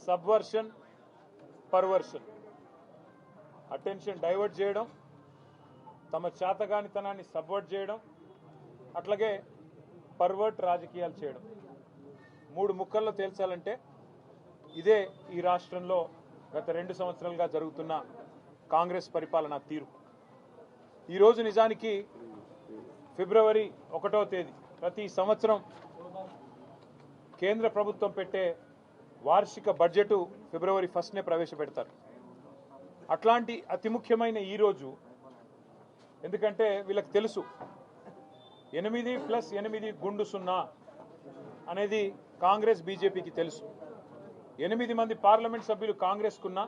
Subversion, perversion, attention divert చేయడం, తమ చేతగానితనాన్ని subvert చేయడం, అట్లాగే పర్వర్ట్ రాజకీయాలు చేయడం. 3 ముక్కల్లో తేల్చాలంటే ఇదే ఈ రాష్ట్రంలో గత 2 సంవత్సరాలుగా జరుగుతున్న కాంగ్రెస్ పరిపాలనా తీరు. ఈరోజు నిజానికి ఫిబ్రవరి 1వ తేదీ ప్రతి సంవత్సరం కేంద్ర ప్రభుత్వం పెట్టే వార్షిక బడ్జెట్ ఫిబ్రవరి 1నే ప్రవేశపెడతారు. అట్లాంటి అతి ముఖ్యమైన ఈరోజు, ఎందుకంటే వీళ్ళకి తెలుసు 8+8 గుండు 0 అనేది కాంగ్రెస్ బీజేపీకి తెలుసు. 8 మంది పార్లమెంట్ సభ్యులు కాంగ్రెస్కున్నా,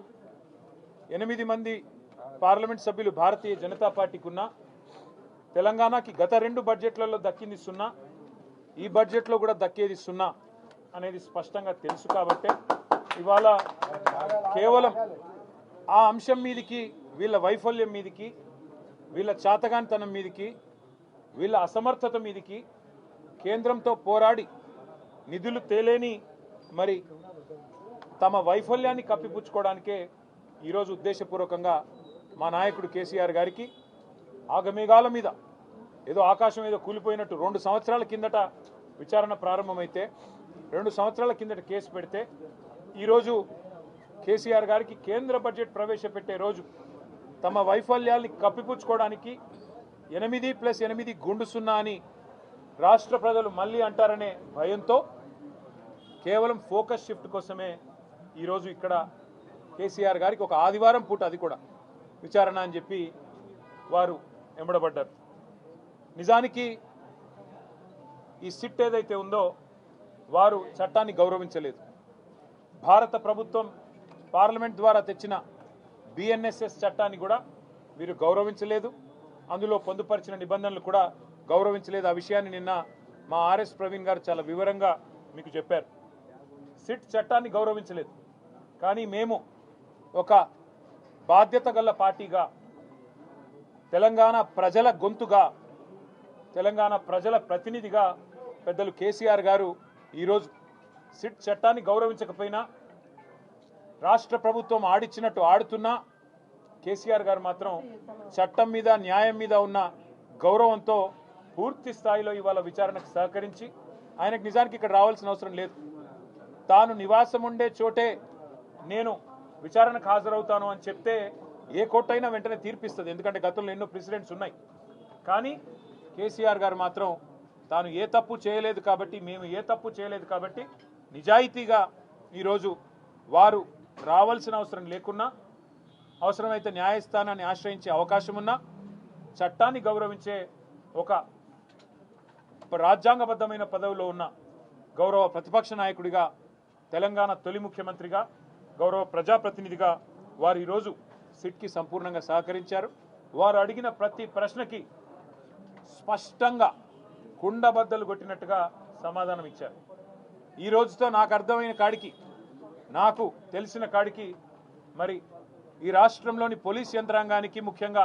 8 మంది పార్లమెంట్ సభ్యులు భారతీయ జనతా పార్టీకున్నా, తెలంగాణకి గత 2 బడ్జెట్లలో దక్కింది 0, ఈ బడ్జెట్లో కూడా దక్కేది 0 అనేది స్పష్టంగా తెలుసు. కాబట్టి ఇవాళ కేవలం ఆ అంశం మీదికి, వీళ్ళ వైఫల్యం మీదికి, వీళ్ళ చాతగానితనం మీదికి, వీళ్ళ అసమర్థత మీదికి కేంద్రంతో పోరాడి నిధులు తేలేని మరి తమ వైఫల్యాన్ని కప్పిపుచ్చుకోవడానికే ఈరోజు ఉద్దేశపూర్వకంగా మా నాయకుడు కేసీఆర్ గారికి ఆగమేఘాల మీద ఏదో ఆకాశం ఏదో కూలిపోయినట్టు 2 సంవత్సరాల కిందట విచారణ ప్రారంభమైతే 2 సంవత్సరాల కిందట కేసు పెడితే ఈరోజు కేసీఆర్ గారికి కేంద్ర బడ్జెట్ ప్రవేశపెట్టే రోజు తమ వైఫల్యాన్ని కప్పిపుచ్చుకోవడానికి 8+8 గుండు 0 అని రాష్ట్ర ప్రజలు మళ్ళీ అంటారనే భయంతో కేవలం ఫోకస్ షిఫ్ట్ కోసమే ఈరోజు ఇక్కడ కేసీఆర్ గారికి ఒక ఆదివారం పూట, అది కూడా విచారణ అని చెప్పి వారు ఎంబడబడ్డారు. నిజానికి ఈ సిట్ ఏదైతే ఉందో వారు చట్టాన్ని గౌరవించలేదు. భారత ప్రభుత్వం పార్లమెంట్ ద్వారా తెచ్చిన బిఎన్ఎస్ఎస్ చట్టాన్ని కూడా వీరు గౌరవించలేదు. అందులో పొందుపరిచిన నిబంధనలు కూడా గౌరవించలేదు. ఆ విషయాన్ని నిన్న మా ఆర్ఎస్ ప్రవీణ్ గారు చాలా వివరంగా మీకు చెప్పారు. సిట్ చట్టాన్ని గౌరవించలేదు, కానీ మేము ఒక బాధ్యత గల పార్టీగా, తెలంగాణ ప్రజల గొంతుగా, తెలంగాణ ప్రజల ప్రతినిధిగా పెద్దలు కేసీఆర్ గారు ఈరోజు సిట్ చట్టాన్ని గౌరవించకపోయినా, రాష్ట్ర ప్రభుత్వం ఆడిచ్చినట్టు ఆడుతున్నా, కేసీఆర్ గారు మాత్రం చట్టం మీద, న్యాయం మీద ఉన్న గౌరవంతో పూర్తి స్థాయిలో ఇవాళ విచారణకు సహకరించి, ఆయనకు నిజానికి ఇక్కడ రావాల్సిన అవసరం లేదు. తాను నివాసం ఉండే చోటే నేను విచారణకు హాజరవుతాను అని చెప్తే ఏ కోర్టు అయినా వెంటనే తీర్పిస్తుంది, ఎందుకంటే గతంలో ఎన్నో ప్రెసిడెంట్స్ ఉన్నాయి. కానీ కేసీఆర్ గారు మాత్రం తాను ఏ తప్పు చేయలేదు కాబట్టి, మేము ఏ తప్పు చేయలేదు కాబట్టి నిజాయితీగా ఈరోజు వారు రావాల్సిన అవసరం లేకున్నా, అవసరమైతే న్యాయస్థానాన్ని ఆశ్రయించే అవకాశం ఉన్నా, చట్టాన్ని గౌరవించే ఒక రాజ్యాంగబద్ధమైన పదవిలో ఉన్న గౌరవ ప్రతిపక్ష నాయకుడిగా, తెలంగాణ తొలి ముఖ్యమంత్రిగా, గౌరవ ప్రజాప్రతినిధిగా వారు ఈరోజు సిట్కి సంపూర్ణంగా సహకరించారు. వారు అడిగిన ప్రతి ప్రశ్నకి స్పష్టంగా కుండబద్దలు కొట్టినట్టుగా సమాధానం ఇచ్చారు. ఈ రోజుతో నాకు అర్థమైన కాడికి, నాకు తెలిసిన కాడికి, మరి ఈ రాష్ట్రంలోని పోలీస్ యంత్రాంగానికి, ముఖ్యంగా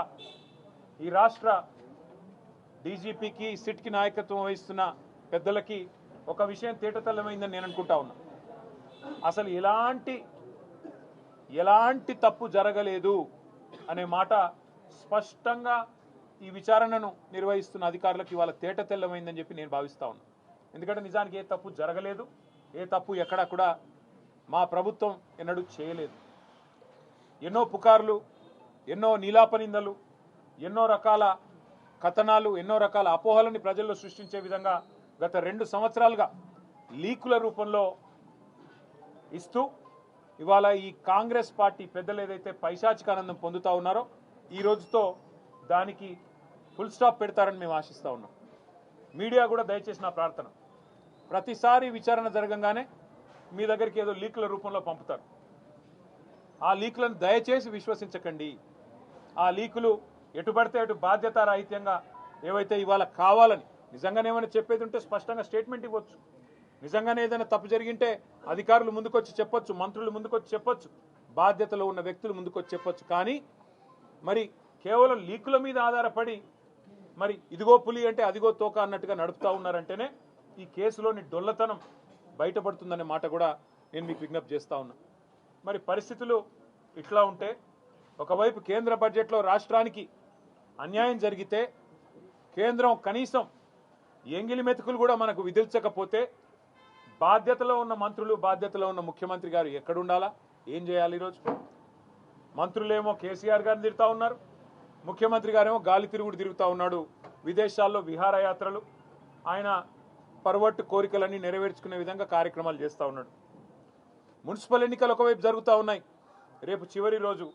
ఈ రాష్ట్ర డీజీపీకి, సిట్కి నాయకత్వం వహిస్తున్న పెద్దలకి ఒక విషయం తేటతెల్లమైందని నేను అనుకుంటా ఉన్నా. అసలు ఎలాంటి తప్పు జరగలేదు అనే మాట స్పష్టంగా ఈ విచారణను నిర్వహిస్తున్న అధికారులకు ఇవాళ తేటతెల్లమైందని చెప్పి నేను భావిస్తా ఉన్నా. ఎందుకంటే నిజానికి ఏ తప్పు జరగలేదు, ఏ తప్పు ఎక్కడా కూడా మా ప్రభుత్వం ఎన్నడూ చేయలేదు. ఎన్నో పుకార్లు, ఎన్నో నీలాపనిందలు, ఎన్నో రకాల కథనాలు, ఎన్నో రకాల అపోహలని ప్రజల్లో సృష్టించే విధంగా గత 2 సంవత్సరాలుగా లీకుల రూపంలో ఇస్తూ ఇవాళ ఈ కాంగ్రెస్ పార్టీ పెద్దలు ఏదైతే పైశాచికానందం పొందుతా ఉన్నారో ఈ రోజుతో దానికి ఫుల్ స్టాప్ పెడతారని మేము ఆశిస్తూ ఉన్నాం. మీడియా కూడా దయచేసి నా ప్రార్థన, ప్రతిసారి విచారణ జరగంగానే మీ దగ్గరికి ఏదో లీకుల రూపంలో పంపుతారు. ఆ లీకులను దయచేసి విశ్వసించకండి. ఆ లీకులు ఎటుపడితే అటు బాధ్యతారాహిత్యంగా ఏవైతే ఇవాళ కావాలని, నిజంగానే ఏమైనా చెప్పేది ఉంటే స్పష్టంగా స్టేట్మెంట్ ఇవ్వచ్చు. నిజంగానే ఏదైనా తప్పు జరిగింటే అధికారులు ముందుకొచ్చి చెప్పొచ్చు, మంత్రులు ముందుకొచ్చి చెప్పొచ్చు, బాధ్యతలో ఉన్న వ్యక్తులు ముందుకొచ్చి చెప్పొచ్చు. కానీ మరి కేవలం లీకుల మీద ఆధారపడి మరి ఇదిగో పులి అంటే అదిగో తోక అన్నట్టుగా నడుపుతా ఉన్నారంటేనే ఈ కేసులోని డొల్లతనం బయటపడుతుందనే మాట కూడా నేను మీకు విజ్ఞప్తి చేస్తా ఉన్నా. మరి పరిస్థితులు ఇట్లా ఉంటే ఒకవైపు కేంద్ర బడ్జెట్లో రాష్ట్రానికి అన్యాయం జరిగితే కేంద్రం కనీసం ఎంగిలి మెతుకులు కూడా మనకు విధించకపోతే బాధ్యతలో ఉన్న మంత్రులు బాధ్యతలో ఉన్న ముఖ్యమంత్రి గారు ఎక్కడుండాలా, ఏం చేయాలి? ఈరోజు మంత్రులేమో కేసీఆర్ గారిని తిరుగుతూ ఉన్నారు, ముఖ్యమంత్రి గారేమో గాలి తిరుగుడు తిరుగుతూ ఉన్నాడు. విదేశాల్లో విహారయాత్రలు, ఆయన పర్వట్టు కోరికలన్నీ నెరవేర్చుకునే విధంగా కార్యక్రమాలు చేస్తూ ఉన్నాడు. మున్సిపల్ ఎన్నికలు ఒకవైపు జరుగుతూ ఉన్నాయి. రేపు చివరి రోజు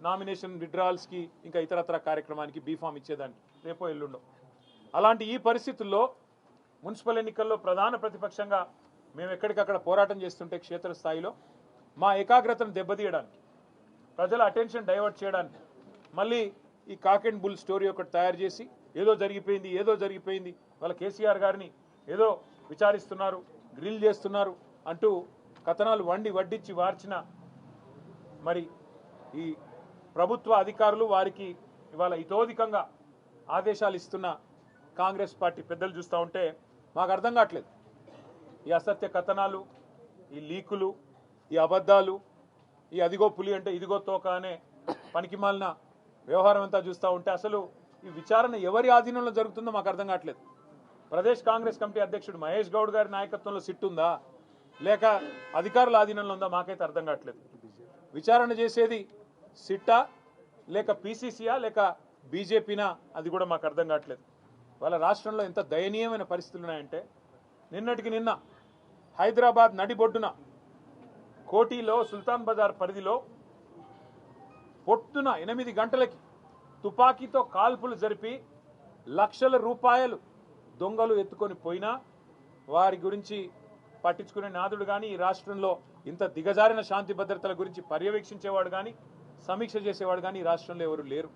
నామినేషన్ విత్డ్రావల్స్కి ఇంకా ఇతరత్ర కార్యక్రమానికి బీఫామ్ ఇచ్చేదానికి రేపో ఎల్లుండో. అలాంటి ఈ పరిస్థితుల్లో మున్సిపల్ ఎన్నికల్లో ప్రధాన ప్రతిపక్షంగా మేము ఎక్కడికక్కడ పోరాటం చేస్తుంటే క్షేత్రస్థాయిలో మా ఏకాగ్రతను దెబ్బతీయడానికి, ప్రజల అటెన్షన్ డైవర్ట్ చేయడానికి మళ్ళీ ఈ కాక్ అండ్ బుల్ స్టోరీ ఒకటి తయారు చేసి ఏదో జరిగిపోయింది వాళ్ళ కేసీఆర్ గారిని ఏదో విచారిస్తున్నారు, గ్రిల్ చేస్తున్నారు అంటూ కథనాలు వడ్డించి వార్చిన మరి ఈ ప్రభుత్వ అధికారులు వారికి ఇవాళ ఇతోధికంగా ఆదేశాలు ఇస్తున్న కాంగ్రెస్ పార్టీ పెద్దలు చూస్తూ ఉంటే మాకు అర్థం కావట్లేదు. ఈ అసత్య కథనాలు, ఈ లీకులు, ఈ అబద్ధాలు, ఈ అదిగో పులి అంటే ఇదిగో తోక అనే పనికిమాలిన వ్యవహారం అంతా చూస్తూ ఉంటే అసలు ఈ విచారణ ఎవరి ఆధీనంలో జరుగుతుందో మాకు అర్థం కావట్లేదు. ప్రదేశ్ కాంగ్రెస్ కమిటీ అధ్యక్షుడు మహేష్ గౌడ్ గారి నాయకత్వంలో సిట్ ఉందా, లేక అధికారుల ఆధీనంలో ఉందా మాకైతే అర్థం కావట్లేదు. విచారణ చేసేది సిట్టా, లేక పీసీసీయా, లేక బీజేపీనా, అది కూడా మాకు అర్థం కావట్లేదు. వాళ్ళ రాష్ట్రంలో ఎంత దయనీయమైన పరిస్థితులు ఉన్నాయంటే నిన్నటికి నిన్న హైదరాబాద్ నడిబొడ్డున కోటిలో సుల్తాన్ బజార్ పరిధిలో పొద్దున 8 గంటలకి తుపాకీతో కాల్పులు జరిపి లక్షల రూపాయలు దొంగలు ఎత్తుకొని పోయినా వారి గురించి పట్టించుకునే నాదుడు కానీ, ఈ రాష్ట్రంలో ఇంత దిగజారిన శాంతి భద్రతల గురించి పర్యవేక్షించేవాడు కానీ, సమీక్ష చేసేవాడు కానీ ఈ రాష్ట్రంలో ఎవరు లేరు.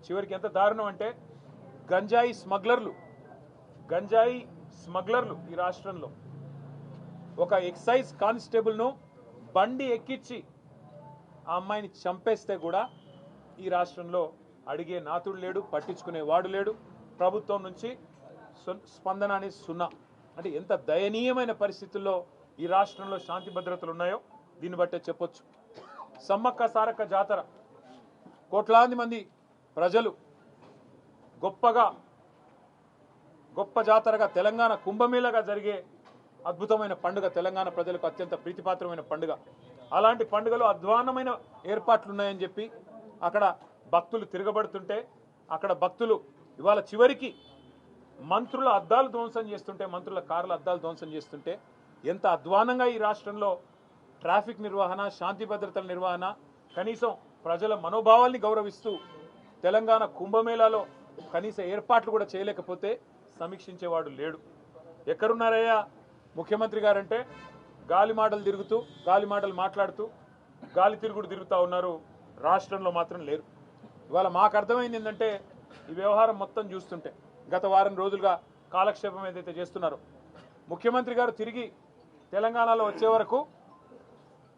చివరికి ఎంత దారుణం అంటే గంజాయి స్మగ్లర్లు ఈ రాష్ట్రంలో ఒక ఎక్సైజ్ కానిస్టేబుల్ను బండి ఎక్కించి ఆ అమ్మాయిని చంపేస్తే కూడా ఈ రాష్ట్రంలో అడిగే నాతుడు లేడు, పట్టించుకునేవాడు లేడు. ప్రభుత్వం నుంచి స్పందన అనేది సున్నా. అంటే ఎంత దయనీయమైన పరిస్థితుల్లో ఈ రాష్ట్రంలో శాంతి భద్రతలు ఉన్నాయో దీన్ని బట్టే చెప్పొచ్చు. సమ్మక్క సారక్క జాతర కోట్లాది మంది ప్రజలు గొప్ప జాతరగా తెలంగాణ కుంభమేళగా జరిగే అద్భుతమైన పండుగ, తెలంగాణ ప్రజలకు అత్యంత ప్రీతిపాత్రమైన పండుగ. అలాంటి పండుగలో అధ్వాన్నమైన ఏర్పాట్లు ఉన్నాయని చెప్పి అక్కడ భక్తులు తిరగబడుతుంటే, అక్కడ భక్తులు ఇవాళ చివరికి మంత్రుల అద్దాలు ధ్వంసం చేస్తుంటే, మంత్రుల కార్ల అద్దాలు ధ్వంసం చేస్తుంటే ఎంత అధ్వానంగా ఈ రాష్ట్రంలో ట్రాఫిక్ నిర్వహణ, శాంతి భద్రతల నిర్వహణ, కనీసం ప్రజల మనోభావాల్ని గౌరవిస్తూ తెలంగాణ కుంభమేళాలో కనీస ఏర్పాట్లు కూడా చేయలేకపోతే సమీక్షించేవాడు లేడు. ఎక్కడున్నారయ్యా ముఖ్యమంత్రి గారంటే గాలి మాటలు మాట్లాడుతూ గాలి తిరుగుడు తిరుగుతూ ఉన్నారు, రాష్ట్రంలో మాత్రం లేరు. ఇవాళ మాకు అర్థమైంది ఏంటంటే ఈ వ్యవహారం మొత్తం చూస్తుంటే గత వారం రోజులుగా కాలక్షేపం ఏదైతే చేస్తున్నారో, ముఖ్యమంత్రి గారు తిరిగి తెలంగాణలో వచ్చే వరకు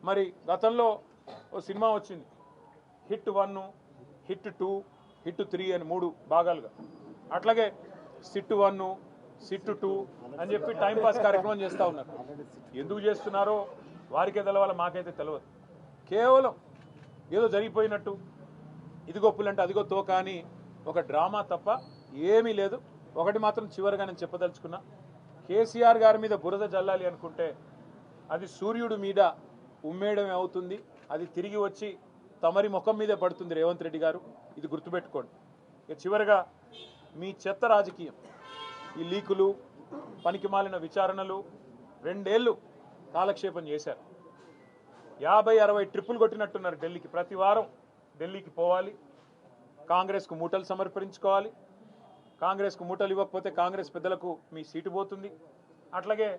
మరి గతంలో ఓ సినిమా వచ్చింది, హిట్ 1, హిట్ 2, హిట్ 3 అని 3 భాగాలుగా. అట్లాగే సిట్ 1, సిట్ 2 అని చెప్పి టైంపాస్ కార్యక్రమం చేస్తూ ఉన్నారు. ఎందుకు చేస్తున్నారో వారికే తెలవాలి, మాకైతే తెలియదు. కేవలం ఏదో జరిగిపోయినట్టు ఇదిగో పులంటే అదిగో తోక అని ఒక డ్రామా తప్ప ఏమీ లేదు. ఒకటి మాత్రం చివరిగా నేను చెప్పదలుచుకున్నా, కేసీఆర్ గారి మీద బురద జల్లాలి అనుకుంటే అది సూర్యుడి మీద ఉమ్మేయడమే అవుతుంది. అది తిరిగి వచ్చి తమరి ముఖం మీదే పడుతుంది రేవంత్ రెడ్డి గారు, ఇది గుర్తుపెట్టుకోండి. ఇక చివరిగా మీ చెత్త రాజకీయం, ఈ లీకులు, పనికిమాలిన విచారణలు 2 ఏళ్ళు కాలక్షేపం చేశారు. 50-60 ట్రిప్పులు కొట్టినట్టున్నారు ఢిల్లీకి. ప్రతి వారం ఢిల్లీకి పోవాలి, కాంగ్రెస్కు మూటలు సమర్పించుకోవాలి. కాంగ్రెస్కు మూటలు ఇవ్వకపోతే కాంగ్రెస్ పెద్దలకు మీ సీటు పోతుంది. అట్లాగే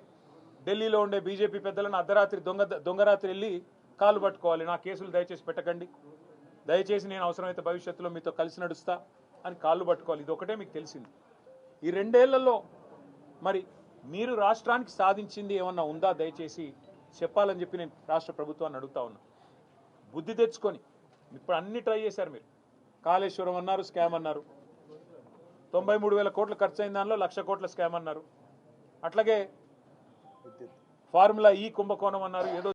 ఢిల్లీలో ఉండే బీజేపీ పెద్దలను అర్ధరాత్రి దొంగరాత్రి వెళ్ళి కాళ్ళు పట్టుకోవాలి, నా కేసులు దయచేసి పెట్టకండి, దయచేసి నేను అవసరమైతే భవిష్యత్తులో మీతో కలిసి నడుస్తా అని కాళ్ళు పట్టుకోవాలి. ఇది ఒకటే మీకు తెలిసింది. ఈ 2 ఏళ్లలో మరి మీరు రాష్ట్రానికి సాధించింది ఏమన్నా ఉందా దయచేసి చెప్పాలని చెప్పి నేను రాష్ట్ర ప్రభుత్వాన్ని అడుగుతా ఉన్నా. బుద్ధి తెచ్చుకొని ఇప్పుడు అన్ని ట్రై చేశారు మీరు. కాళేశ్వరం అన్నారు, స్కామ్ అన్నారు. 93,000 కోట్లు ఖర్చు అయిన దానిలో 1,00,000 కోట్ల స్కామ్ అన్నారు. అట్లాగే ఫార్ములా ఈ కుంభకోణం అన్నారు. ఏదో